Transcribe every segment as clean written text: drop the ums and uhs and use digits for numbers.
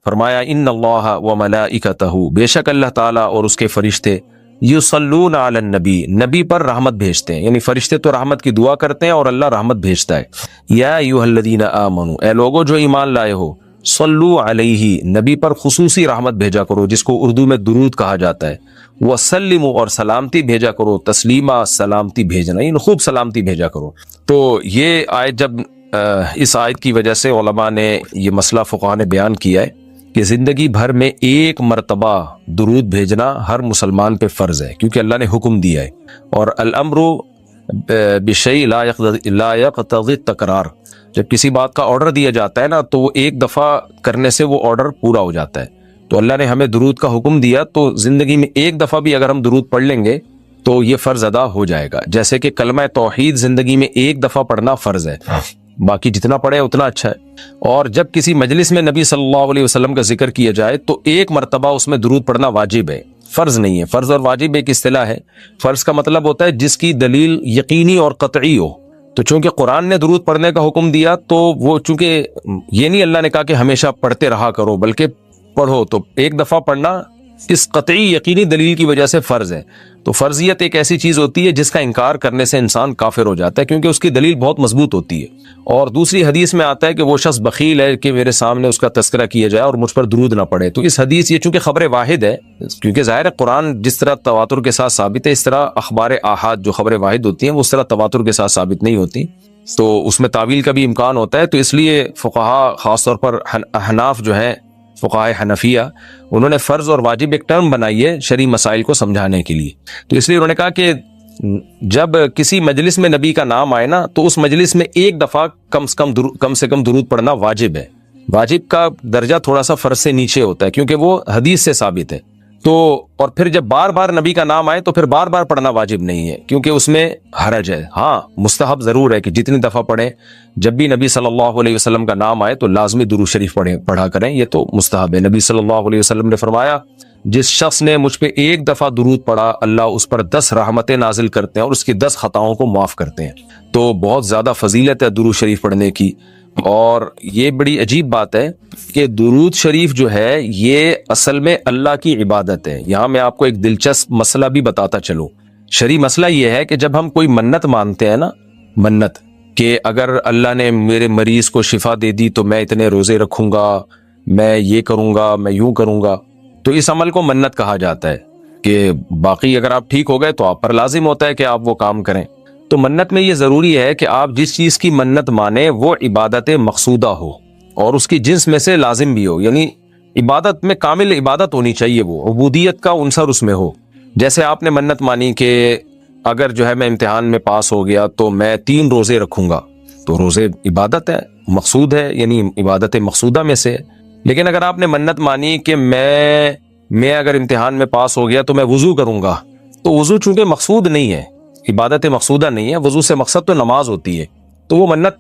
فرمایا ان اللہ و ملائکتہ، بے شک اللہ تعالیٰ اور اس کے فرشتے یصلون علی النبی، نبی پر رحمت بھیجتے ہیں، یعنی فرشتے تو رحمت کی دعا کرتے ہیں اور اللہ رحمت بھیجتا ہے۔ یا ایھا الذین آمنوا، اے لوگو جو ایمان لائے ہو، صلو علیہ، نبی پر خصوصی رحمت بھیجا کرو جس کو اردو میں درود کہا جاتا ہے، وسلموا، اور سلامتی بھیجا کرو، تسلیمہ، سلامتی بھیجنا، یعنی خوب سلامتی بھیجا کرو۔ تو یہ آیت جب اس آیت کی وجہ سے علماء نے یہ مسئلہ فقہاء نے بیان کیا ہے کہ زندگی بھر میں ایک مرتبہ درود بھیجنا ہر مسلمان پہ فرض ہے، کیونکہ اللہ نے حکم دیا ہے، اور الامر بشیء لا یقتضی التکرار، جب کسی بات کا آرڈر دیا جاتا ہے نا تو وہ ایک دفعہ کرنے سے وہ آرڈر پورا ہو جاتا ہے۔ تو اللہ نے ہمیں درود کا حکم دیا تو زندگی میں ایک دفعہ بھی اگر ہم درود پڑھ لیں گے تو یہ فرض ادا ہو جائے گا، جیسے کہ کلمہ توحید زندگی میں ایک دفعہ پڑھنا فرض ہے، باقی جتنا پڑھے اتنا اچھا ہے۔ اور جب کسی مجلس میں نبی صلی اللہ علیہ وسلم کا ذکر کیا جائے تو ایک مرتبہ اس میں درود پڑھنا واجب ہے، فرض نہیں ہے۔ فرض اور واجب ایک اصطلاح ہے، فرض کا مطلب ہوتا ہے جس کی دلیل یقینی اور قطعی ہو، تو چونکہ قرآن نے درود پڑھنے کا حکم دیا تو وہ چونکہ یہ نہیں اللہ نے کہا کہ ہمیشہ پڑھتے رہا کرو، بلکہ پڑھو، تو ایک دفعہ پڑھنا اس قطعی یقینی دلیل کی وجہ سے فرض ہے۔ تو فرضیت ایک ایسی چیز ہوتی ہے جس کا انکار کرنے سے انسان کافر ہو جاتا ہے، کیونکہ اس کی دلیل بہت مضبوط ہوتی ہے۔ اور دوسری حدیث میں آتا ہے کہ وہ شخص بخیل ہے کہ میرے سامنے اس کا تذکرہ کیا جائے اور مجھ پر درود نہ پڑے۔ تو اس حدیث یہ چونکہ خبر واحد ہے، کیونکہ ظاہر ہے قرآن جس طرح تواتر کے ساتھ ثابت ہے، اس طرح اخبار آحاد جو خبر واحد ہوتی ہیں وہ اس طرح تواتر کے ساتھ ثابت نہیں ہوتی، تو اس میں تعویل کا بھی امکان ہوتا ہے۔ تو اس لیے فقہاء خاص طور پر احناف جو ہیں، فقہاء حنفیہ، انہوں نے فرض اور واجب ایک ٹرم بنائی ہے شرعی مسائل کو سمجھانے کے لیے۔ تو اس لیے انہوں نے کہا کہ جب کسی مجلس میں نبی کا نام آئے نا تو اس مجلس میں ایک دفعہ کم سے کم درود پڑھنا واجب ہے۔ واجب کا درجہ تھوڑا سا فرض سے نیچے ہوتا ہے کیونکہ وہ حدیث سے ثابت ہے۔ تو اور پھر جب بار بار نبی کا نام آئے تو پھر بار بار پڑھنا واجب نہیں ہے کیونکہ اس میں حرج ہے۔ ہاں مستحب ضرور ہے کہ جتنی دفعہ پڑھیں، جب بھی نبی صلی اللہ علیہ وسلم کا نام آئے تو لازمی درود شریف پڑھا کریں، یہ تو مستحب ہے۔ نبی صلی اللہ علیہ وسلم نے فرمایا جس شخص نے مجھ پہ ایک دفعہ درود پڑھا اللہ اس پر 10 رحمتیں نازل کرتے ہیں اور اس کی 10 خطاؤں کو معاف کرتے ہیں۔ تو بہت زیادہ فضیلت ہے درود شریف پڑھنے کی، اور یہ بڑی عجیب بات ہے کہ درود شریف جو ہے یہ اصل میں اللہ کی عبادت ہے۔ یہاں میں آپ کو ایک دلچسپ مسئلہ بھی بتاتا چلوں۔ شرعی مسئلہ یہ ہے کہ جب ہم کوئی منت مانتے ہیں نا، منت کہ اگر اللہ نے میرے مریض کو شفا دے دی تو میں اتنے روزے رکھوں گا، میں یہ کروں گا، میں یوں کروں گا، تو اس عمل کو منت کہا جاتا ہے کہ باقی اگر آپ ٹھیک ہو گئے تو آپ پر لازم ہوتا ہے کہ آپ وہ کام کریں۔ تو منت میں یہ ضروری ہے کہ آپ جس چیز کی منت مانیں وہ عبادت مقصودہ ہو اور اس کی جنس میں سے لازم بھی ہو، یعنی عبادت میں کامل عبادت ہونی چاہیے، وہ عبودیت کا عنصر اس میں ہو۔ جیسے آپ نے منت مانی کہ اگر جو ہے میں امتحان میں پاس ہو گیا تو میں 3 روزے رکھوں گا، تو روزے عبادت ہے، مقصود ہے، یعنی عبادت مقصودہ میں سے ہے۔ لیکن اگر آپ نے منت مانی کہ میں اگر امتحان میں پاس ہو گیا تو میں وضو کروں گا، تو وضو چونکہ مقصود نہیں ہے، عبادت مقصودہ نہیں ہے، وضو سے مقصد تو نماز ہوتی ہے، تو وہ منت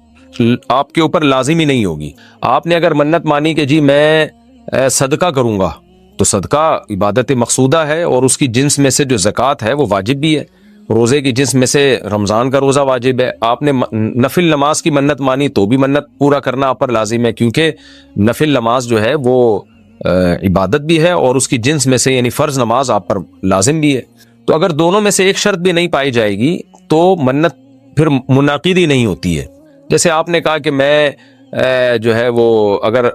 آپ کے اوپر لازمی نہیں ہوگی۔ آپ نے اگر منت مانی کہ جی میں صدقہ کروں گا، تو صدقہ عبادت مقصودہ ہے اور اس کی جنس میں سے جو زکوٰۃ ہے وہ واجب بھی ہے، روزے کی جنس میں سے رمضان کا روزہ واجب ہے۔ آپ نے نفل نماز کی منت مانی تو بھی منت پورا کرنا آپ پر لازم ہے، کیونکہ نفل نماز جو ہے وہ عبادت بھی ہے اور اس کی جنس میں سے یعنی فرض نماز آپ پر لازم بھی ہے۔ تو اگر دونوں میں سے ایک شرط بھی نہیں پائی جائے گی تو منت پھر منعقد ہی نہیں ہوتی ہے۔ جیسے آپ نے کہا کہ میں جو ہے وہ اگر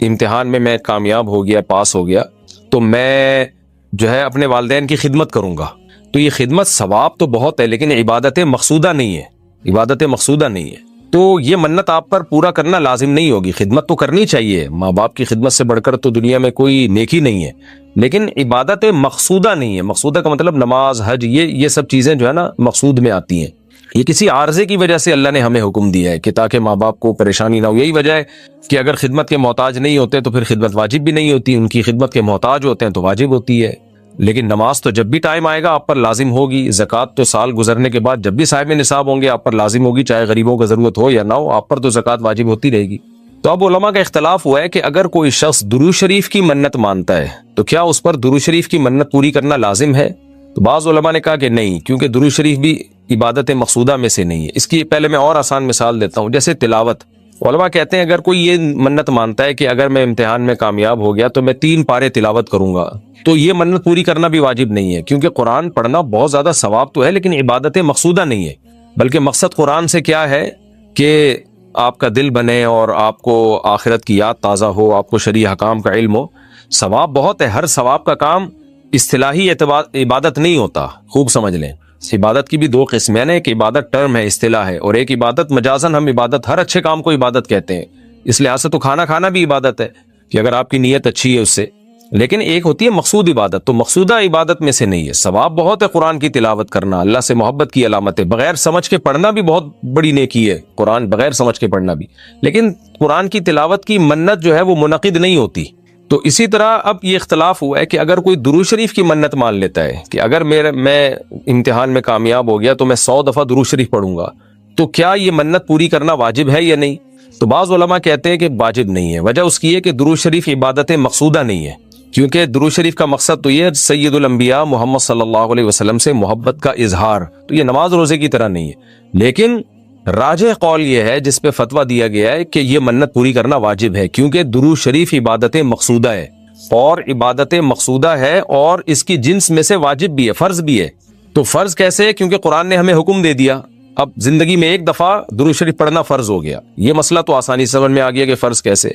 امتحان میں کامیاب ہو گیا، پاس ہو گیا، تو میں جو ہے اپنے والدین کی خدمت کروں گا، تو یہ خدمت ثواب تو بہت ہے لیکن عبادت مقصودہ نہیں ہے، عبادت مقصودہ نہیں ہے، تو یہ منت آپ پر پورا کرنا لازم نہیں ہوگی۔ خدمت تو کرنی چاہیے، ماں باپ کی خدمت سے بڑھ کر تو دنیا میں کوئی نیکی نہیں ہے، لیکن عبادت مقصودہ نہیں ہے۔ مقصودہ کا مطلب نماز، حج، یہ سب چیزیں جو ہے نا مقصود میں آتی ہیں۔ یہ کسی عارضے کی وجہ سے اللہ نے ہمیں حکم دیا ہے کہ تاکہ ماں باپ کو پریشانی نہ ہو۔ یہی وجہ ہے کہ اگر خدمت کے محتاج نہیں ہوتے تو پھر خدمت واجب بھی نہیں ہوتی، ان کی خدمت کے محتاج ہوتے ہیں تو واجب ہوتی ہے۔ لیکن نماز تو جب بھی ٹائم آئے گا آپ پر لازم ہوگی، زکوٰۃ تو سال گزرنے کے بعد جب بھی صاحب نصاب ہوں گے آپ پر لازم ہوگی، چاہے غریبوں کو ضرورت ہو یا نہ ہو، آپ پر تو زکوٰۃ واجب ہوتی رہے گی۔ تو اب علماء کا اختلاف ہوا ہے کہ اگر کوئی شخص درود شریف کی منت مانتا ہے تو کیا اس پر درود شریف کی منت پوری کرنا لازم ہے؟ تو بعض علماء نے کہا کہ نہیں، کیونکہ درود شریف بھی عبادت مقصودہ میں سے نہیں ہے۔ اس کی پہلے میں اور آسان مثال دیتا ہوں، جیسے تلاوت علماء کہتے ہیں اگر کوئی یہ منت مانتا ہے کہ اگر میں امتحان میں کامیاب ہو گیا تو میں 3 پارے تلاوت کروں گا، تو یہ منت پوری کرنا بھی واجب نہیں ہے، کیونکہ قرآن پڑھنا بہت زیادہ ثواب تو ہے لیکن عبادت مقصودہ نہیں ہے، بلکہ مقصد قرآن سے کیا ہے کہ آپ کا دل بنے اور آپ کو آخرت کی یاد تازہ ہو، آپ کو شرعی حکام کا علم ہو۔ ثواب بہت ہے، ہر ثواب کا کام اصطلاحی عبادت نہیں ہوتا، خوب سمجھ لیں۔ عبادت کی بھی 2 قسمیں ہیں، ایک عبادت ٹرم ہے، اصطلاح ہے، اور ایک عبادت مجازن ہم عبادت ہر اچھے کام کو عبادت کہتے ہیں۔ اس لحاظ سے تو کھانا کھانا بھی عبادت ہے کہ اگر آپ کی نیت اچھی ہے اس سے، لیکن ایک ہوتی ہے مقصود عبادت، تو مقصودہ عبادت میں سے نہیں ہے۔ ثواب بہت ہے قرآن کی تلاوت کرنا، اللہ سے محبت کی علامت ہے، بغیر سمجھ کے پڑھنا بھی بہت بڑی نیکی ہے، قرآن بغیر سمجھ کے پڑھنا بھی، لیکن قرآن کی تلاوت کی منت جو ہے وہ منعقد نہیں ہوتی۔ تو اسی طرح اب یہ اختلاف ہوا ہے کہ اگر کوئی درود شریف کی منت مان لیتا ہے کہ اگر میں امتحان میں کامیاب ہو گیا تو میں 100 دفعہ درود شریف پڑھوں گا، تو کیا یہ منت پوری کرنا واجب ہے یا نہیں؟ تو بعض علماء کہتے ہیں کہ واجب نہیں ہے۔ وجہ اس کی ہے کہ درود شریف عبادت مقصودہ نہیں ہے، کیونکہ درود شریف کا مقصد تو یہ ہے سید الانبیاء محمد صلی اللہ علیہ وسلم سے محبت کا اظہار، تو یہ نماز روزے کی طرح نہیں ہے۔ لیکن راجح قول یہ ہے جس پہ فتویٰ دیا گیا ہے کہ یہ منت پوری کرنا واجب ہے، کیونکہ درود شریف عبادت مقصودہ ہے، اور عبادت مقصودہ ہے اور اس کی جنس میں سے واجب بھی ہے، فرض بھی ہے۔ تو فرض کیسے ہے؟ کیونکہ قرآن نے ہمیں حکم دے دیا، اب زندگی میں ایک دفعہ درود شریف پڑھنا فرض ہو گیا، یہ مسئلہ تو آسانی سے سمجھ میں آ گیا کہ فرض کیسے۔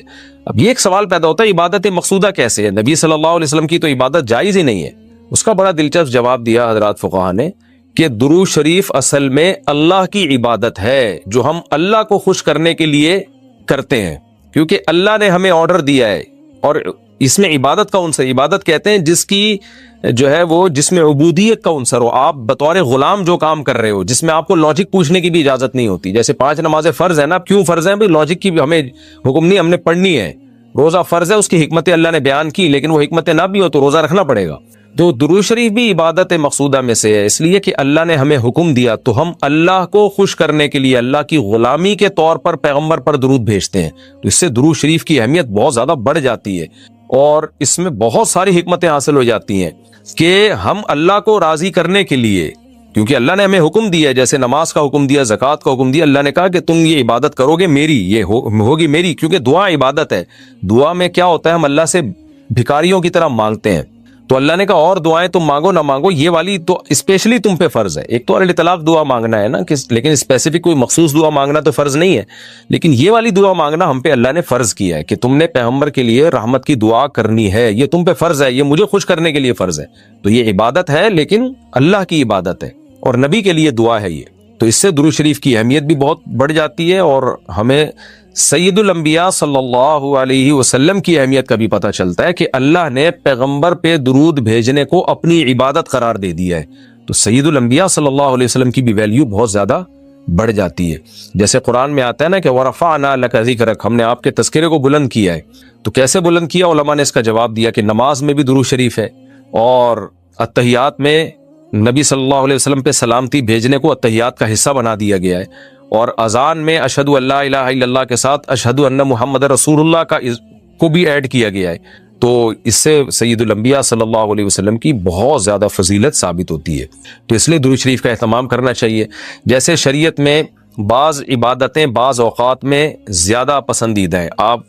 اب یہ ایک سوال پیدا ہوتا ہے عبادت مقصودہ کیسے ہے؟ نبی صلی اللہ علیہ وسلم کی تو عبادت جائز ہی نہیں ہے۔ اس کا بڑا دلچسپ جواب دیا حضرات فقہا نے کہ درود شریف اصل میں اللہ کی عبادت ہے جو ہم اللہ کو خوش کرنے کے لیے کرتے ہیں، کیونکہ اللہ نے ہمیں آرڈر دیا ہے، اور اس میں عبادت کا عنصر، عبادت کہتے ہیں جس کی جو ہے وہ جس میں عبودیت کا عنصر ہو، آپ بطور غلام جو کام کر رہے ہو، جس میں آپ کو لاجک پوچھنے کی بھی اجازت نہیں ہوتی۔ جیسے 5 نمازیں فرض ہیں نا، کیوں فرض ہیں؟ لاجک کی بھی ہمیں حکم نہیں، ہم نے پڑھنی ہے۔ روزہ فرض ہے، اس کی حکمت اللہ نے بیان کی، لیکن وہ حکمت نہ بھی ہو تو روزہ رکھنا پڑے گا۔ تو درود شریف بھی عبادت مقصودہ میں سے ہے، اس لیے کہ اللہ نے ہمیں حکم دیا تو ہم اللہ کو خوش کرنے کے لیے اللہ کی غلامی کے طور پر پیغمبر پر درود بھیجتے ہیں، تو اس سے درود شریف کی اہمیت بہت زیادہ بڑھ جاتی ہے، اور اس میں بہت ساری حکمتیں حاصل ہو جاتی ہیں کہ ہم اللہ کو راضی کرنے کے لیے، کیونکہ اللہ نے ہمیں حکم دیا ہے، جیسے نماز کا حکم دیا، زکوٰۃ کا حکم دیا، اللہ نے کہا کہ تم یہ عبادت کرو گے میری، یہ ہوگی میری، کیونکہ دعا عبادت ہے۔ دعا میں کیا ہوتا ہے؟ ہم اللہ سے بھکاریوں کی طرح مانگتے ہیں، تو اللہ نے کہا اور دعائیں تم مانگو نہ مانگو، یہ والی تو اسپیشلی تم پہ فرض ہے۔ ایک تو طلاق دعا مانگنا ہے نا، لیکن اسپیسیفک کوئی مخصوص دعا مانگنا تو فرض نہیں ہے، لیکن یہ والی دعا مانگنا ہم پہ اللہ نے فرض کیا ہے کہ تم نے پیغمبر کے لیے رحمت کی دعا کرنی ہے، یہ تم پہ فرض ہے، یہ مجھے خوش کرنے کے لیے فرض ہے۔ تو یہ عبادت ہے، لیکن اللہ کی عبادت ہے، اور نبی کے لیے دعا ہے یہ۔ تو اس سے درود شریف کی اہمیت بھی بہت بڑھ جاتی ہے، اور ہمیں سید الانبیاء صلی اللہ علیہ وسلم کی اہمیت کا بھی پتہ چلتا ہے کہ اللہ نے پیغمبر پہ درود بھیجنے کو اپنی عبادت قرار دے دیا ہے، تو سید الانبیاء صلی اللہ علیہ وسلم کی بھی ویلیو بہت زیادہ بڑھ جاتی ہے۔ جیسے قرآن میں آتا ہے نا کہ وَرَفَعْنَا لَكَ ذِكْرَكَ، ہم نے آپ کے تذکرے کو بلند کیا ہے۔ تو کیسے بلند کیا؟ علماء نے اس کا جواب دیا کہ نماز میں بھی درود شریف ہے، اور اتحیات میں نبی صلی اللہ علیہ وسلم پہ سلامتی بھیجنے کو اتحیات کا حصہ بنا دیا گیا ہے، اور اذان میں اشہد ان لا الہ الا اللہ کے ساتھ اشہد ان محمد رسول اللہ کو بھی ایڈ کیا گیا ہے۔ تو اس سے سید الانبیاء صلی اللہ علیہ وسلم کی بہت زیادہ فضیلت ثابت ہوتی ہے، تو اس لیے درود شریف کا اہتمام کرنا چاہیے۔ جیسے شریعت میں بعض عبادتیں بعض اوقات میں زیادہ پسندیدہ ہیں، آپ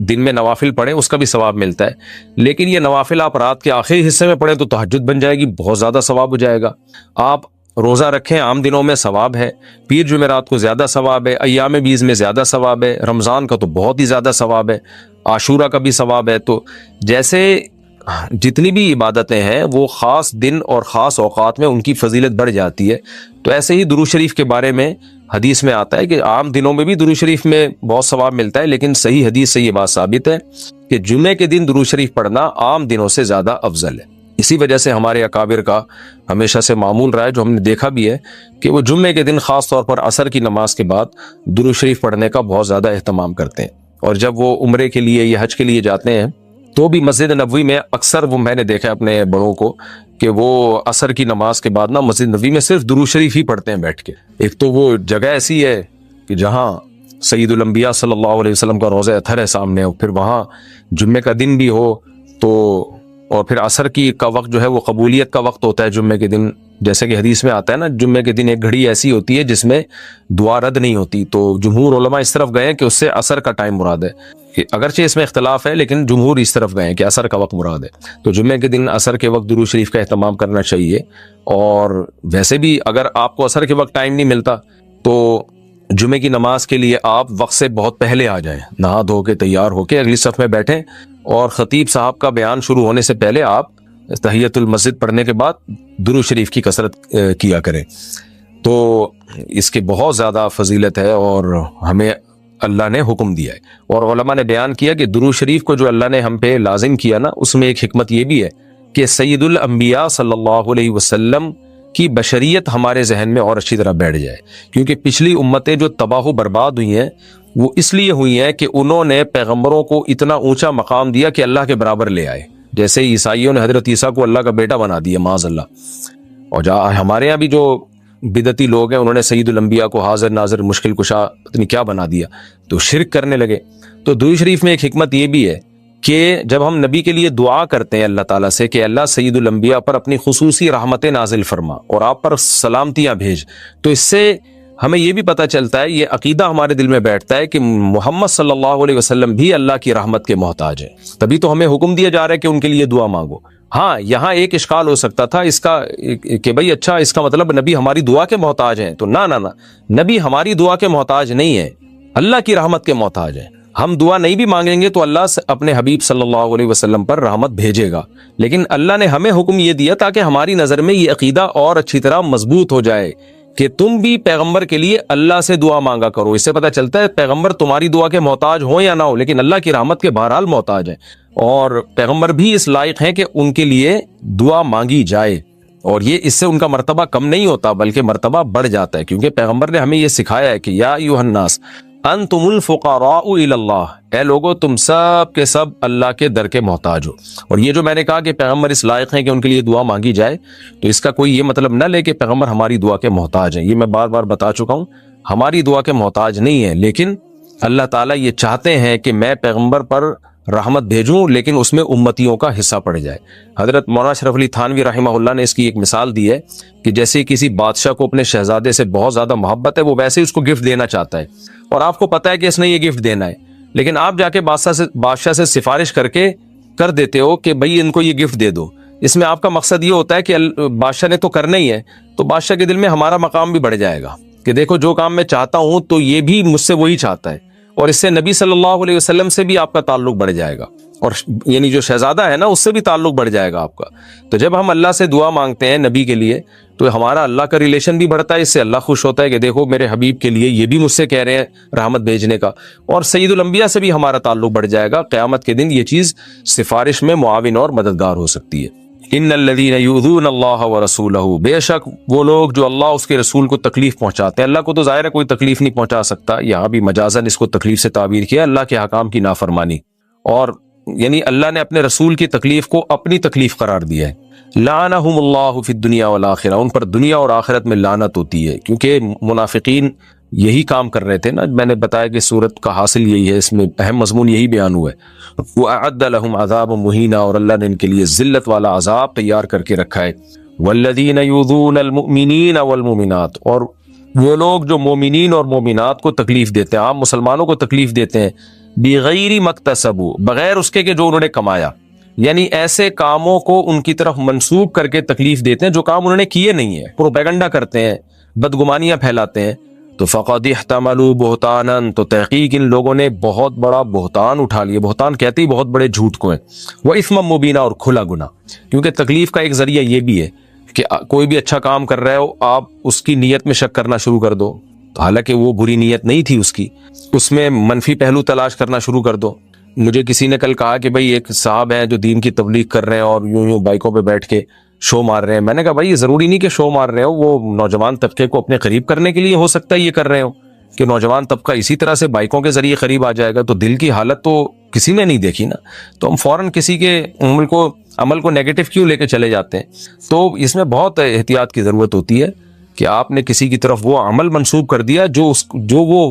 دن میں نوافل پڑھیں اس کا بھی ثواب ملتا ہے، لیکن یہ نوافل آپ رات کے آخری حصے میں پڑھیں تو تہجد بن جائے گی، بہت زیادہ ثواب ہو جائے گا۔ آپ روزہ رکھیں عام دنوں میں ثواب ہے، پیر جمعرات کو زیادہ ثواب ہے، ایام بیز میں زیادہ ثواب ہے، رمضان کا تو بہت ہی زیادہ ثواب ہے، عاشورہ کا بھی ثواب ہے۔ تو جیسے جتنی بھی عبادتیں ہیں وہ خاص دن اور خاص اوقات میں ان کی فضیلت بڑھ جاتی ہے، تو ایسے ہی درود شریف کے بارے میں حدیث میں آتا ہے کہ عام دنوں میں بھی درود شریف میں بہت ثواب ملتا ہے، لیکن صحیح حدیث سے یہ بات ثابت ہے کہ جمعے کے دن درود شریف پڑھنا عام دنوں سے زیادہ افضل ہے۔ اسی وجہ سے ہمارے اکابر کا ہمیشہ سے معمول رہا ہے، جو ہم نے دیکھا بھی ہے کہ وہ جمعے کے دن خاص طور پر عصر کی نماز کے بعد درود شریف پڑھنے کا بہت زیادہ اہتمام کرتے ہیں، اور جب وہ عمرے کے لیے یا حج کے لیے جاتے ہیں تو بھی مسجد نبوی میں اکثر وہ میں نے دیکھا اپنے بڑوں کو کہ وہ عصر کی نماز کے بعد نا مسجد نبوی میں صرف درود شریف ہی پڑھتے ہیں بیٹھ کے۔ ایک تو وہ جگہ ایسی ہے کہ جہاں سید الانبیاء صلی اللہ علیہ وسلم کا روضہ اطہر ہے سامنے، اور پھر وہاں جمعے کا دن بھی ہو تو، اور پھر عصر کی کا وقت جو ہے وہ قبولیت کا وقت ہوتا ہے جمعے کے دن، جیسے کہ حدیث میں آتا ہے نا، جمعے کے دن ایک گھڑی ایسی ہوتی ہے جس میں دعا رد نہیں ہوتی، تو جمہور علماء اس طرف گئے ہیں کہ اس سے عصر کا ٹائم مراد ہے، اگرچہ اس میں اختلاف ہے لیکن جمہور اس طرف گئے ہیں کہ عصر کا وقت مراد ہے۔ تو جمعے کے دن عصر کے وقت درود شریف کا اہتمام کرنا چاہیے، اور ویسے بھی اگر آپ کو عصر کے وقت ٹائم نہیں ملتا تو جمعے کی نماز کے لیے آپ وقت سے بہت پہلے آ جائیں، نہا دھو کے تیار ہو کے اگلی صف میں بیٹھیں، اور خطیب صاحب کا بیان شروع ہونے سے پہلے آپ تحیۃ المسجد پڑھنے کے بعد درود شریف کی کثرت کیا کریں۔ تو اس کی بہت زیادہ فضیلت ہے اور ہمیں اللہ نے حکم دیا ہے، اور علماء نے بیان کیا کہ درود شریف کو جو اللہ نے ہم پہ لازم کیا نا، اس میں ایک حکمت یہ بھی ہے کہ سید الانبیاء صلی اللہ علیہ وسلم کی بشریت ہمارے ذہن میں اور اچھی طرح بیٹھ جائے، کیونکہ پچھلی امتیں جو تباہ و برباد ہوئی ہیں وہ اس لیے ہوئی ہیں کہ انہوں نے پیغمبروں کو اتنا اونچا مقام دیا کہ اللہ کے برابر لے آئے، جیسے عیسائیوں نے حضرت عیسیٰ کو اللہ کا بیٹا بنا دیا معاذ اللہ، اور ہمارے یہاں بھی جو بدعتی لوگ ہیں انہوں نے سید الانبیاء کو حاضر ناظر مشکل کشا پتہ نہیں کیا بنا دیا، تو شرک کرنے لگے۔ تو درود شریف میں ایک حکمت یہ بھی ہے کہ جب ہم نبی کے لیے دعا کرتے ہیں اللہ تعالیٰ سے کہ اللہ سید الانبیاء پر اپنی خصوصی رحمتیں نازل فرما اور آپ پر سلامتیاں بھیج، تو اس سے ہمیں یہ بھی پتہ چلتا ہے، یہ عقیدہ ہمارے دل میں بیٹھتا ہے کہ محمد صلی اللہ علیہ وسلم بھی اللہ کی رحمت کے محتاج ہیں، تبھی تو ہمیں حکم دیا جا رہا ہے کہ ان کے لیے دعا مانگو۔ ہاں یہاں ایک اشکال ہو سکتا تھا اس کا کہ بھئی اچھا اس کا مطلب نبی ہماری دعا کے محتاج ہیں، تو نہ نبی ہماری دعا کے محتاج نہیں ہے، اللہ کی رحمت کے محتاج ہیں۔ ہم دعا نہیں بھی مانگیں گے تو اللہ سے اپنے حبیب صلی اللہ علیہ وسلم پر رحمت بھیجے گا، لیکن اللہ نے ہمیں حکم یہ دیا تاکہ ہماری نظر میں یہ عقیدہ اور اچھی طرح مضبوط ہو جائے کہ تم بھی پیغمبر کے لیے اللہ سے دعا مانگا کرو۔ اس سے پتہ چلتا ہے پیغمبر تمہاری دعا کے محتاج ہوں یا نہ ہو، لیکن اللہ کی رحمت کے بہرحال محتاج ہیں، اور پیغمبر بھی اس لائق ہیں کہ ان کے لیے دعا مانگی جائے، اور یہ اس سے ان کا مرتبہ کم نہیں ہوتا بلکہ مرتبہ بڑھ جاتا ہے، کیونکہ پیغمبر نے ہمیں یہ سکھایا ہے کہ یا ایھا الناس انتم الفقراء الی اللہ، اے لوگو تم سب کے سب اللہ کے در کے محتاج ہو۔ اور یہ جو میں نے کہا کہ پیغمبر اس لائق ہیں کہ ان کے لیے دعا مانگی جائے، تو اس کا کوئی یہ مطلب نہ لے کہ پیغمبر ہماری دعا کے محتاج ہیں، یہ میں بار بار بتا چکا ہوں، ہماری دعا کے محتاج نہیں ہے، لیکن اللہ تعالیٰ یہ چاہتے ہیں کہ میں پیغمبر پر رحمت بھیجوں لیکن اس میں امتیوں کا حصہ پڑ جائے۔ حضرت مولانا اشرف علی تھانوی رحمہ اللہ نے اس کی ایک مثال دی ہے کہ جیسے کسی بادشاہ کو اپنے شہزادے سے بہت زیادہ محبت ہے، وہ ویسے ہی اس کو گفٹ دینا چاہتا ہے، اور آپ کو پتہ ہے کہ اس نے یہ گفٹ دینا ہے، لیکن آپ جا کے بادشاہ سے سفارش کر دیتے ہو کہ بھئی ان کو یہ گفٹ دے دو۔ اس میں آپ کا مقصد یہ ہوتا ہے کہ بادشاہ نے تو کرنا ہی ہے، تو بادشاہ کے دل میں ہمارا مقام بھی بڑھ جائے گا کہ دیکھو جو کام میں چاہتا ہوں تو یہ بھی مجھ سے وہی چاہتا ہے، اور اس سے نبی صلی اللہ علیہ وسلم سے بھی آپ کا تعلق بڑھ جائے گا، اور یعنی جو شہزادہ ہے نا اس سے بھی تعلق بڑھ جائے گا آپ کا۔ تو جب ہم اللہ سے دعا مانگتے ہیں نبی کے لیے تو ہمارا اللہ کا ریلیشن بھی بڑھتا ہے، اس سے اللہ خوش ہوتا ہے کہ دیکھو میرے حبیب کے لیے یہ بھی مجھ سے کہہ رہے ہیں رحمت بھیجنے کا، اور سید الانبیاء سے بھی ہمارا تعلق بڑھ جائے گا۔ قیامت کے دن یہ چیز سفارش میں معاون اور مددگار ہو سکتی ہے۔ ان الذین یؤذون اللہ ورسولہ، بے شک وہ لوگ جو اللہ اس کے رسول کو تکلیف پہنچاتے ہیں، اللہ کو تو ظاہر ہے کوئی تکلیف نہیں پہنچا سکتا، یہاں بھی مجازاً اس کو تکلیف سے تعبیر کیا، اللہ کے احکام کی نافرمانی، اور یعنی اللہ نے اپنے رسول کی تکلیف کو اپنی تکلیف قرار دیا ہے۔ لعنہم اللہ فی الدنیا والآخرہ، ان پر دنیا اور آخرت میں لعنت ہوتی ہے، کیونکہ منافقین یہی کام کر رہے تھے نا، میں نے بتایا کہ سورت کا حاصل یہی ہے، اس میں اہم مضمون یہی بیان ہوا ہے۔ وَأَعَدَّ لَهُمْ عَذَابٌ مُهِينًا، اور اللہ نے ان کے لیے ذلت والا عذاب تیار کر کے رکھا ہے۔ وَالَّذِينَ يُؤْذُونَ الْمُؤْمِنِينَ وَالْمُؤْمِنَاتِ، اور وہ لوگ جو مومنین اور مومنات کو تکلیف دیتے ہیں، عام مسلمانوں کو تکلیف دیتے ہیں، بغیر مکتسبوا، بغیر اس کے کہ جو انہوں نے کمایا، یعنی ایسے کاموں کو ان کی طرف منسوب کر کے تکلیف دیتے ہیں جو کام انہوں نے کیے نہیں ہیں، پروپیگنڈا کرتے ہیں، بدگمانیاں پھیلاتے ہیں، تو فقد احتملوا بہتانا، تو تحقیق ان لوگوں نے بہت بڑا بہتان اٹھا لیا۔ بہتان کہتے ہی بہت بڑے جھوٹ کو ہیں، وہ اثما مبینہ، اور کھلا گناہ، کیونکہ تکلیف کا ایک ذریعہ یہ بھی ہے کہ کوئی بھی اچھا کام کر رہے ہو آپ اس کی نیت میں شک کرنا شروع کر دو، تو حالانکہ وہ بری نیت نہیں تھی اس کی، اس میں منفی پہلو تلاش کرنا شروع کر دو۔ مجھے کسی نے کل کہا کہ بھئی ایک صاحب ہیں جو دین کی تبلیغ کر رہے ہیں اور یوں بائکوں پہ بیٹھ کے شو مار رہے ہیں۔ میں نے کہا بھائی یہ ضروری نہیں کہ شو مار رہے ہو، وہ نوجوان طبقے کو اپنے قریب کرنے کے لیے ہو سکتا ہے یہ کر رہے ہو، کہ نوجوان طبقہ اسی طرح سے بائکوں کے ذریعے قریب آ جائے گا، تو دل کی حالت تو کسی نے نہیں دیکھی نا، تو ہم فوراً کسی کے عمل کو نیگیٹو کیوں لے کے چلے جاتے ہیں۔ تو اس میں بہت احتیاط کی ضرورت ہوتی ہے کہ آپ نے کسی کی طرف وہ عمل منسوب کر دیا جو وہ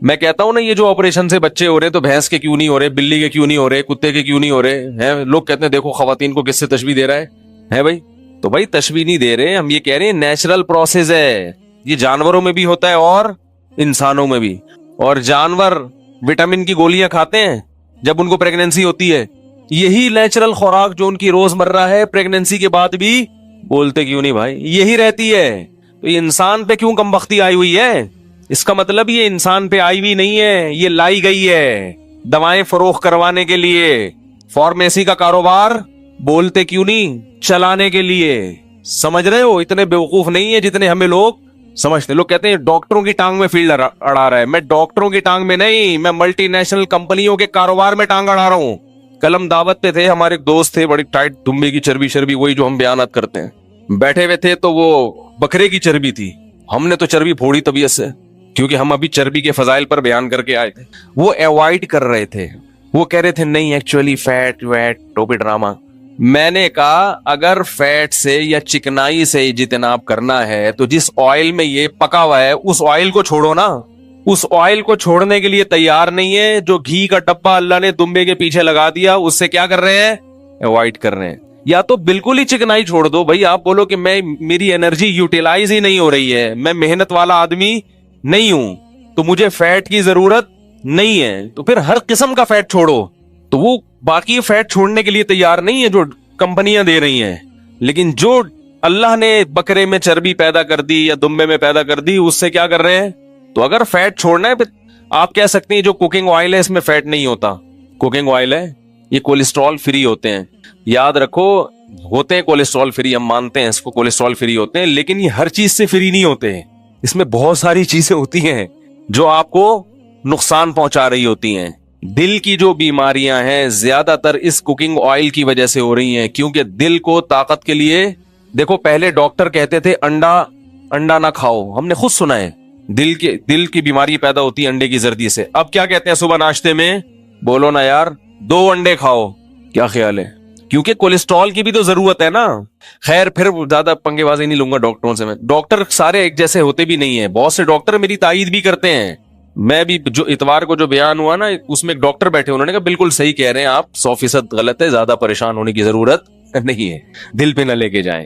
میں کہتا ہوں نا یہ جو آپریشن سے بچے ہو رہے تو بھینس کے کیوں نہیں ہو رہے, بلی کے کیوں نہیں ہو رہے, کتے کے کیوں نہیں ہو رہے ہیں؟ لوگ کہتے ہیں دیکھو خواتین کو کس سے تشبیہ دے رہا ہے بھائی. تو بھائی تشبیہ نہیں دے رہے, ہم یہ کہہ رہے ہیں نیچرل پروسیس ہے, یہ جانوروں میں بھی ہوتا ہے اور انسانوں میں بھی. اور جانور وٹامن کی گولیاں کھاتے ہیں جب ان کو پریگنینسی ہوتی ہے, یہی نیچرل خوراک جو ان کی روز مرہ ہے پریگنینسی کے بعد بھی بولتے کیوں نہیں بھائی یہی رہتی ہے. تو یہ انسان پہ کیوں کم بختی آئی ہوئی ہے؟ اس کا مطلب یہ انسان پہ آئی ہوئی نہیں ہے, یہ لائی گئی ہے دوائیں فروخت کروانے کے لیے, فارمیسی کا کاروبار بولتے کیوں نہیں چلانے کے لیے. سمجھ رہے ہو؟ اتنے بیوقوف نہیں ہے جتنے ہمیں لوگ سمجھتے. لوگ کہتے ہیں ڈاکٹروں کی ٹانگ میں فیلڈ اڑا رہا ہے. میں ڈاکٹروں کی ٹانگ میں نہیں, میں ملٹی نیشنل کمپنیوں کے کاروبار میں ٹانگ اڑا رہا ہوں. کلم دعوت پہ تھے, ہمارے ایک دوست تھے بڑی ٹائٹ دمبے کی چربی شربی, وہی جو ہم بیانات کرتے ہیں, بیٹھے ہوئے تھے تو وہ بکرے کی چربی تھی. ہم نے تو چربی پھوڑی طبیعت سے, کیونکہ ہم ابھی چربی کے فضائل پر بیان کر کے آئے تھے. وہ ایوائڈ کر رہے تھے, وہ کہہ رہے تھے نہیں ایکچولی فیٹ ویٹ ٹوپی ڈراما. میں نے کہا اگر فیٹ سے یا چکنائی سے اجتناب کرنا ہے تو جس آئل میں یہ پکا ہوا ہے اس آئل کو چھوڑو نا. اس آئل کو چھوڑنے کے لیے تیار نہیں ہے. جو گھی کا ڈبہ اللہ نے دمبے کے پیچھے لگا دیا اس سے کیا کر رہے ہیں؟ ایوائڈ کر رہے ہیں. یا تو بالکل ہی چکنائی چھوڑ دو بھائی. آپ بولو کہ میں میری انرجی یوٹیلائز ہی نہیں ہو رہی ہے, میں محنت والا آدمی نہیں ہوں تو مجھے فیٹ کی ضرورت نہیں ہے, تو پھر ہر قسم کا فیٹ چھوڑو. تو وہ باقی فیٹ چھوڑنے کے لیے تیار نہیں ہے جو کمپنیاں دے رہی ہیں, لیکن جو اللہ نے بکرے میں چربی پیدا کر دی یا دمبے میں پیدا کر دی اس سے کیا کر رہے ہیں. تو اگر فیٹ چھوڑنا ہے آپ کہہ سکتے ہیں جو کوکنگ آئل ہے اس میں فیٹ نہیں ہوتا. کوکنگ آئل ہے یہ کولیسٹرول فری ہوتے ہیں. یاد رکھو ہوتے ہیں کولیسٹرول فری, ہم مانتے ہیں اس کو کولیسٹرول فری ہوتے ہیں, لیکن یہ ہر چیز سے فری نہیں ہوتے ہیں. اس میں بہت ساری چیزیں ہوتی ہیں جو آپ کو نقصان پہنچا رہی ہوتی ہیں. دل کی جو بیماریاں ہیں زیادہ تر اس کوکنگ آئل کی وجہ سے ہو رہی ہیں, کیونکہ دل کو طاقت کے لیے دیکھو پہلے ڈاکٹر کہتے تھے انڈا نہ کھاؤ, ہم نے خود سنا ہے دل کی بیماری پیدا ہوتی ہے انڈے کی زردی سے. اب کیا کہتے ہیں صبح ناشتے میں؟ بولو نا یار 2 انڈے کھاؤ. کیا خیال ہے؟ کیونکہ کولیسٹرول کی بھی تو ضرورت ہے نا. خیر پھر زیادہ پنگے بازی نہیں لوں گا ڈاکٹروں سے. میں ڈاکٹر سارے ایک جیسے ہوتے بھی نہیں ہیں, بہت سے ڈاکٹر میری تائید بھی کرتے ہیں. میں بھی جو اتوار کو جو بیان ہوا نا اس میں ایک ڈاکٹر بیٹھے, انہوں نے کہا بالکل صحیح کہہ رہے ہیں آپ, 100% غلط ہے, زیادہ پریشان ہونے کی ضرورت نہیں ہے, دل پہ نہ لے کے جائیں.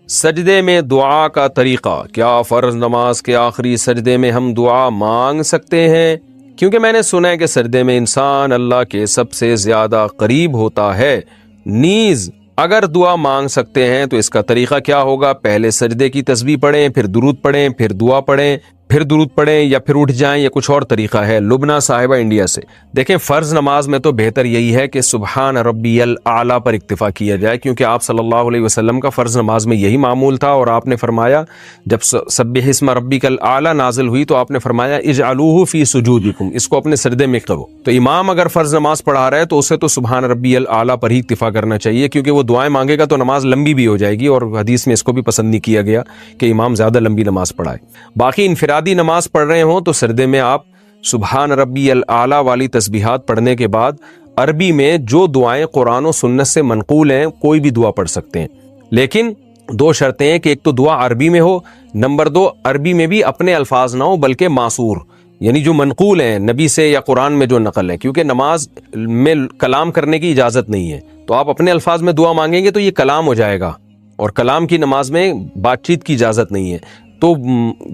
سجدے میں دعا کا طریقہ, کیا فرض نماز کے آخری سجدے میں ہم دعا مانگ سکتے ہیں؟ کیونکہ میں نے سنا ہے کہ سجدے میں انسان اللہ کے سب سے زیادہ قریب ہوتا ہے. نیز اگر دعا مانگ سکتے ہیں تو اس کا طریقہ کیا ہوگا؟ پہلے سجدے کی تسبیح پڑھیں, پھر درود پڑھیں, پھر دعا پڑھیں, پھر درود پڑھیں, یا پھر اٹھ جائیں, یا کچھ اور طریقہ ہے؟ لبنہ صاحبہ انڈیا سے. دیکھیں فرض نماز میں تو بہتر یہی ہے کہ سبحان ربی الاعلیٰ پر اکتفا کیا جائے, کیونکہ آپ صلی اللہ علیہ وسلم کا فرض نماز میں یہی معمول تھا. اور آپ نے فرمایا جب سبح اسم ربک الاعلیٰ نازل ہوئی تو آپ نے فرمایا اجعلوہ فی سجودکم, اس کو اپنے سجدے میں کرو. تو امام اگر فرض نماز پڑھا رہا ہے تو اسے تو سبحان ربی الاعلیٰ پر ہی اکتفا کرنا چاہیے, کیونکہ وہ دعائیں مانگے گا تو نماز لمبی بھی ہو جائے گی, اور حدیث میں اس کو بھی پسند نہیں کیا گیا کہ امام زیادہ لمبی نماز پڑھائے. باقی انفرادی نماز پڑھ رہے ہوں تو سجدے میں آپ سبحان ربی الاعلیٰ والی تسبیحات پڑھنے کے بعد عربی میں جو دعائیں قرآن و سنت سے منقول ہیں کوئی بھی دعا پڑھ سکتے ہیں, لیکن 2 شرطیں ہیں کہ ایک تو دعا عربی میں ہو, نمبر 2 عربی میں بھی اپنے الفاظ نہ ہو بلکہ معصور, یعنی جو منقول ہیں نبی سے یا قرآن میں جو نقل ہے, کیونکہ نماز میں کلام کرنے کی اجازت نہیں ہے. تو آپ اپنے الفاظ میں دعا مانگیں گے تو یہ کلام ہو جائے گا, اور کلام کی نماز میں بات چیت کی اجازت نہیں ہے. تو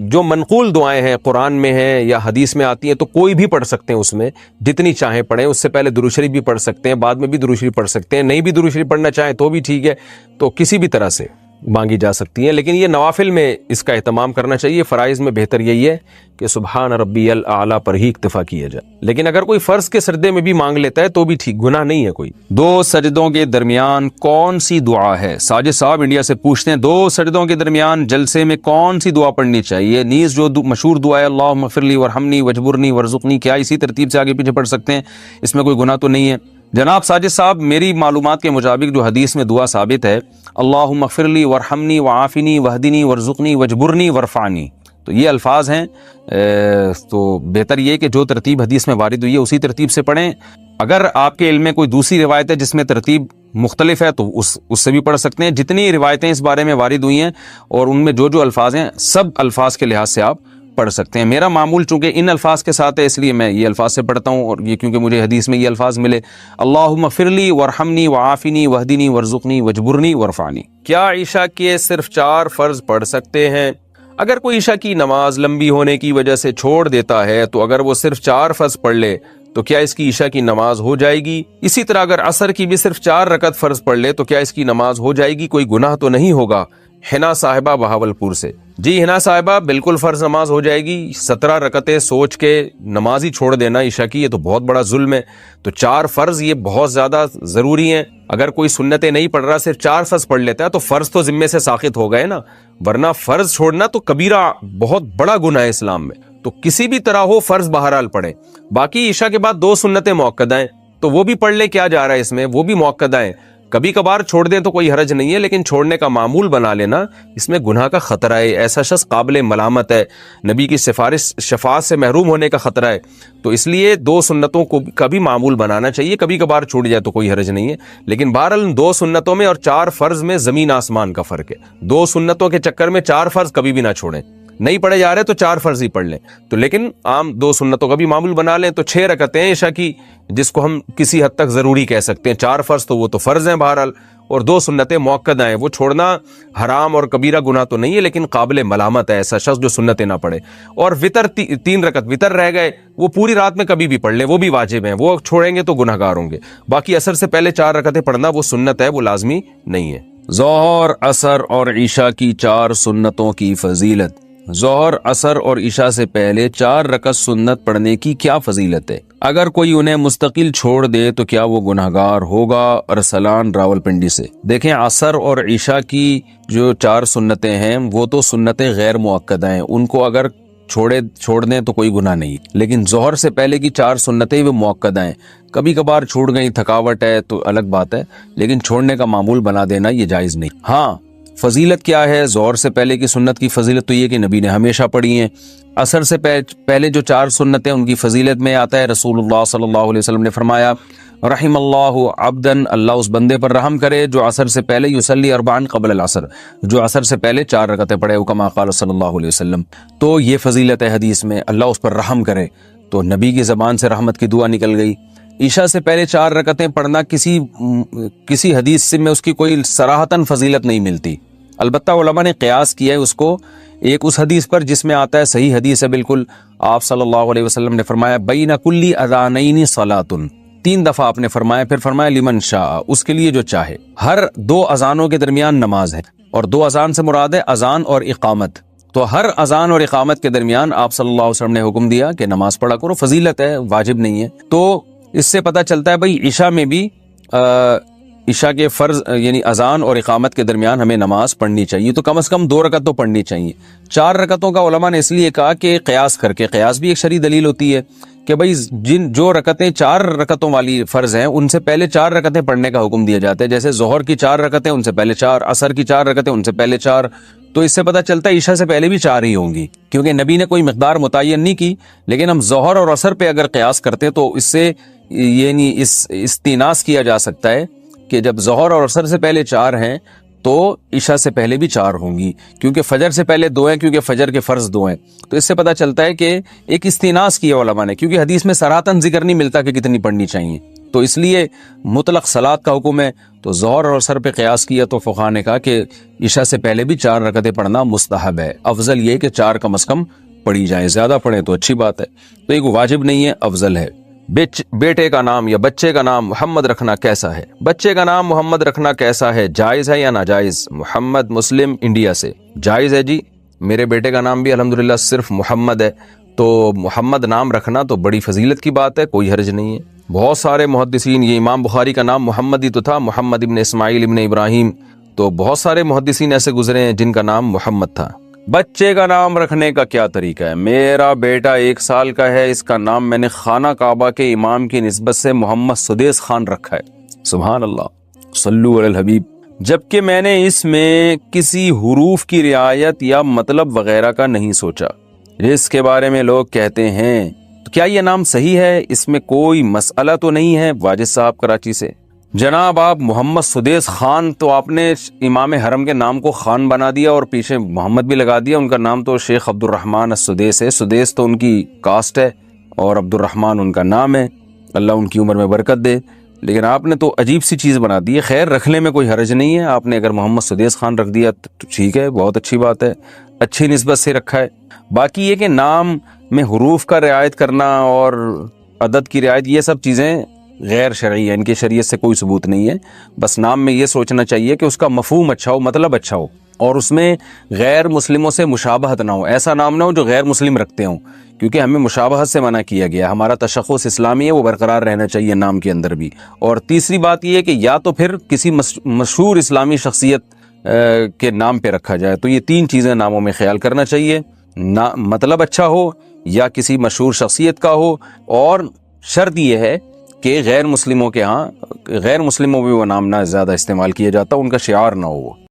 جو منقول دعائیں ہیں قرآن میں ہیں یا حدیث میں آتی ہیں تو کوئی بھی پڑھ سکتے ہیں, اس میں جتنی چاہیں پڑھیں. اس سے پہلے درود شریف بھی پڑھ سکتے ہیں, بعد میں بھی درود شریف پڑھ سکتے ہیں, نہیں بھی درود شریف پڑھنا چاہیں تو بھی ٹھیک ہے. تو کسی بھی طرح سے مانگی جا سکتی ہیں, لیکن یہ نوافل میں اس کا اہتمام کرنا چاہیے. فرائض میں بہتر یہی ہے کہ سبحان ربی الاعلیٰ پر ہی اکتفا کیا جائے, لیکن اگر کوئی فرض کے سجدے میں بھی مانگ لیتا ہے تو بھی ٹھیک, گناہ نہیں ہے کوئی. 2 سجدوں کے درمیان کون سی دعا ہے؟ ساجد صاحب انڈیا سے پوچھتے ہیں 2 سجدوں کے درمیان جلسے میں کون سی دعا پڑھنی چاہیے؟ نیز جو مشہور دعا ہے اللہم اغفر لی ورحمنی وجبرنی ورزقنی, کیا اسی ترتیب سے آگے پیچھے پڑھ سکتے ہیں؟ اس میں کوئی گناہ تو نہیں ہے؟ جناب ساجد صاحب میری معلومات کے مطابق جو حدیث میں دعا ثابت ہے اللہم اغفر لی ورحمنی وعافنی وہدنی ورزقنی وجبرنی ورفعنی, تو یہ الفاظ ہیں. تو بہتر یہ کہ جو ترتیب حدیث میں وارد ہوئی ہے اسی ترتیب سے پڑھیں. اگر آپ کے علم میں کوئی دوسری روایت ہے جس میں ترتیب مختلف ہے تو اس سے بھی پڑھ سکتے ہیں. جتنی روایتیں اس بارے میں وارد ہوئی ہیں اور ان میں جو الفاظ ہیں سب الفاظ کے لحاظ سے آپ پڑھ سکتے ہیں۔ میرا معمول چونکہ ان الفاظ کے ساتھ ہے اس لیے میں یہ الفاظ سے پڑھتا ہوں، اور یہ کیونکہ مجھے حدیث میں یہ الفاظ ملے، اللہم اغفر لی وارحمنی وعافنی واہدنی وارزقنی واجبرنی وارفعنی۔ کیا عشاء کے صرف 4 فرض پڑھ سکتے ہیں؟ اگر کوئی عشاء کی نماز لمبی ہونے کی وجہ سے چھوڑ دیتا ہے تو اگر وہ صرف 4 فرض پڑھ لے تو کیا اس کی عشاء کی نماز ہو جائے گی؟ اسی طرح اگر عصر کی بھی صرف 4 رکعت فرض پڑھ لے تو کیا اس کی نماز ہو جائے گی؟ کوئی گناہ تو نہیں ہوگا؟ حنا صاحبہ بہاولپور سے۔ جی حنا صاحبہ، بالکل فرض نماز ہو جائے گی۔ 17 رکعتیں سوچ کے نماز ہی چھوڑ دینا عشاء کی، یہ تو بہت بڑا ظلم ہے۔ تو 4 فرض یہ بہت زیادہ ضروری ہیں۔ اگر کوئی سنتیں نہیں پڑھ رہا، صرف 4 فرض پڑھ لیتا ہے تو فرض تو ذمے سے ساقط ہو گئے نا، ورنہ فرض چھوڑنا تو کبیرہ بہت بڑا گناہ ہے اسلام میں۔ تو کسی بھی طرح ہو فرض بہرحال پڑھے۔ باقی عشاء کے بعد 2 سنتیں مؤکدہ ہیں تو وہ بھی پڑھ لے، کیا جا رہا ہے اس میں، وہ بھی مؤکدہ ہیں۔ کبھی کبھار چھوڑ دیں تو کوئی حرج نہیں ہے، لیکن چھوڑنے کا معمول بنا لینا اس میں گناہ کا خطرہ ہے۔ ایسا شخص قابل ملامت ہے، نبی کی شفاعت سے محروم ہونے کا خطرہ ہے۔ تو اس لیے 2 سنتوں کو کا بھی معمول بنانا چاہیے، کبھی کبھار چھوٹ جائے تو کوئی حرج نہیں ہے، لیکن بہرحال 2 سنتوں میں اور 4 فرض میں زمین آسمان کا فرق ہے۔ 2 سنتوں کے چکر میں 4 فرض کبھی بھی نہ چھوڑیں، نہیں پڑھے جا رہے تو 4 فرض ہی پڑھ لیں، تو لیکن عام 2 سنتوں کا بھی معمول بنا لیں تو 6 رکعتیں ہیں عشاء کی، جس کو ہم کسی حد تک ضروری کہہ سکتے ہیں۔ 4 فرض تو وہ تو فرض ہیں بہرحال، اور 2 سنتیں مؤکدہ ہیں، وہ چھوڑنا حرام اور کبیرہ گناہ تو نہیں ہے، لیکن قابل ملامت ہے ایسا شخص جو سنتیں نہ پڑھے۔ اور وطر 3 رکعت وطر رہ گئے، وہ پوری رات میں کبھی بھی پڑھ لیں، وہ بھی واجب ہیں، وہ چھوڑیں گے تو گناہ گار ہوں گے۔ باقی عصر سے پہلے 4 رکعتیں پڑھنا وہ سنت ہے، وہ لازمی نہیں ہے۔ ظہر، عصر اور عشاء کی 4 سنتوں کی فضیلت۔ ظہر، عصر اور عشاء سے پہلے 4 رکعت سنت پڑھنے کی کیا فضیلت ہے؟ اگر کوئی انہیں مستقل چھوڑ دے تو کیا وہ گناہگار ہوگا؟ ارسلان راولپنڈی سے۔ دیکھیں، عصر اور عشاء کی جو 4 سنتیں ہیں وہ تو سنتیں غیر مؤکدہ ہیں، ان کو اگر چھوڑ دیں تو کوئی گناہ نہیں، لیکن ظہر سے پہلے کی 4 سنتیں وہ مؤکدہ ہیں۔ کبھی کبھار چھوٹ گئی، تھکاوٹ ہے تو الگ بات ہے، لیکن چھوڑنے کا معمول بنا دینا یہ جائز نہیں۔ ہاں، فضیلت کیا ہے؟ ظہر سے پہلے کی سنت کی فضیلت تو یہ کہ نبی نے ہمیشہ پڑھی ہیں۔ عصر سے پہلے جو 4 سنتیں ان کی فضیلت میں آتا ہے، رسول اللہ صلی اللہ علیہ وسلم نے فرمایا، رحم اللہ عبدن، اللہ اس بندے پر رحم کرے جو عصر سے پہلے یصلی 4 قبل العصر، جو عصر سے پہلے 4 رکعتیں پڑھے، کما قال صلی اللہ علیہ وسلم۔ تو یہ فضیلت ہے حدیث میں، اللہ اس پر رحم کرے، تو نبی کی زبان سے رحمت کی دعا نکل گئی۔ عشاء سے پہلے 4 رکعتیں پڑھنا کسی حدیث سے میں اس کی کوئی صراحتاً فضیلت نہیں ملتی، البتہ علماء نے قیاس کیا ہے اس کو ایک اس حدیث پر جس میں آتا ہے، صحیح حدیث ہے بالکل، آپ صلی اللہ علیہ وسلم نے فرمایا بین کل اذانین صلاۃ، 3 دفعہ آپ نے فرمایا، پھر فرمایا لمن شاء، اس کے لیے جو چاہے۔ ہر 2 اذانوں کے درمیان نماز ہے، اور 2 اذان سے مراد ہے اذان اور اقامت، تو ہر اذان اور اقامت کے درمیان آپ صلی اللہ علیہ وسلم نے حکم دیا کہ نماز پڑھا کرو، فضیلت ہے، واجب نہیں ہے۔ تو اس سے پتہ چلتا ہے بھائی عشاء میں بھی عشاء کے فرض یعنی اذان اور اقامت کے درمیان ہمیں نماز پڑھنی چاہیے، تو کم از کم 2 رکعت تو پڑھنی چاہیے۔ 4 رکعتوں کا علماء نے اس لیے کہا کہ قیاس کر کے، قیاس بھی ایک شرعی دلیل ہوتی ہے کہ بھائی جو رکعتیں 4 رکعتوں والی فرض ہیں ان سے پہلے 4 رکعتیں پڑھنے کا حکم دیا جاتا ہے، جیسے ظہر کی 4 رکعتیں ان سے پہلے 4، عصر کی 4 رکعتیں ان سے پہلے 4، تو اس سے پتہ چلتا ہے عشاء سے پہلے بھی 4 ہی ہوں گی، کیونکہ نبی نے کوئی مقدار متعین نہیں کی۔ لیکن ہم ظہر اور عصر پہ اگر قیاس کرتے تو اس سے یعنی استیناس کیا جا سکتا ہے کہ جب ظہر اور عصر سے پہلے 4 ہیں تو عشاء سے پہلے بھی 4 ہوں گی، کیونکہ فجر سے پہلے 2 ہیں، کیونکہ فجر کے فرض 2 ہیں۔ تو اس سے پتہ چلتا ہے کہ ایک استیناس کیا علماء نے، کیونکہ حدیث میں صراحتاً ذکر نہیں ملتا کہ کتنی پڑھنی چاہیے، تو اس لیے مطلق صلاۃ کا حکم ہے، تو ظہر اور عصر پہ قیاس کیا تو فقہاء نے کہا کہ عشاء سے پہلے بھی 4 رکعتیں پڑھنا مستحب ہے، افضل یہ کہ 4 کم از کم پڑھی جائیں، زیادہ پڑھیں تو اچھی بات ہے، تو ایک واجب نہیں ہے، افضل ہے۔ بیٹے کا نام یا بچے کا نام محمد رکھنا کیسا ہے؟ بچے کا نام محمد رکھنا کیسا ہے، جائز ہے یا ناجائز؟ محمد مسلم انڈیا سے۔ جائز ہے جی، میرے بیٹے کا نام بھی الحمدللہ صرف محمد ہے، تو محمد نام رکھنا تو بڑی فضیلت کی بات ہے، کوئی حرج نہیں ہے۔ بہت سارے محدثین، یہ امام بخاری کا نام محمد ہی تو تھا، محمد ابن اسماعیل ابن ابراہیم، تو بہت سارے محدثین ایسے گزرے ہیں جن کا نام محمد تھا۔ بچے کا نام رکھنے کا کیا طریقہ ہے؟ میرا بیٹا 1 سال کا ہے، اس کا نام میں نے خانہ کعبہ کے امام کی نسبت سے محمد سدیس خان رکھا ہے۔ سبحان اللہ، صلو علی الحبیب۔ جبکہ میں نے اس میں کسی حروف کی رعایت یا مطلب وغیرہ کا نہیں سوچا، جس کے بارے میں لوگ کہتے ہیں، کیا یہ نام صحیح ہے؟ اس میں کوئی مسئلہ تو نہیں ہے؟ واجد صاحب کراچی سے۔ جناب آپ محمد سدیس خان، تو آپ نے امام حرم کے نام کو خان بنا دیا اور پیچھے محمد بھی لگا دیا. ان کا نام تو شیخ عبد الرحمن السدیس ہے. سدیس تو ان کی کاسٹ ہے اور عبد الرحمن ان کا نام ہے. اللہ ان کی عمر میں برکت دے. لیکن آپ نے تو عجیب سی چیز بنا دی ہے. خیر رکھنے میں کوئی حرج نہیں ہے. آپ نے اگر محمد سدیس خان رکھ دیا تو ٹھیک ہے، بہت اچھی بات ہے، اچھی نسبت سے رکھا ہے. باقی یہ کہ نام میں حروف کا رعایت کرنا اور عدد کی رعایت، یہ سب چیزیں غیر شرعی ہے، ان کی شریعت سے کوئی ثبوت نہیں ہے. بس نام میں یہ سوچنا چاہیے کہ اس کا مفہوم اچھا ہو، مطلب اچھا ہو، اور اس میں غیر مسلموں سے مشابہت نہ ہو. ایسا نام نہ ہو جو غیر مسلم رکھتے ہوں، کیونکہ ہمیں مشابہت سے منع کیا گیا. ہمارا تشخص اسلامی ہے، وہ برقرار رہنا چاہیے نام کے اندر بھی. اور تیسری بات یہ ہے کہ یا تو پھر کسی مشہور اسلامی شخصیت کے نام پہ رکھا جائے. تو یہ تین چیزیں ناموں میں خیال کرنا چاہیے، مطلب اچھا ہو یا کسی مشہور شخصیت کا ہو. اور شرط یہ ہے کہ غیر مسلموں کے ہاں، غیر مسلموں میں وہ نام نہ زیادہ استعمال کیا جاتا، ان کا شعار نہ ہو.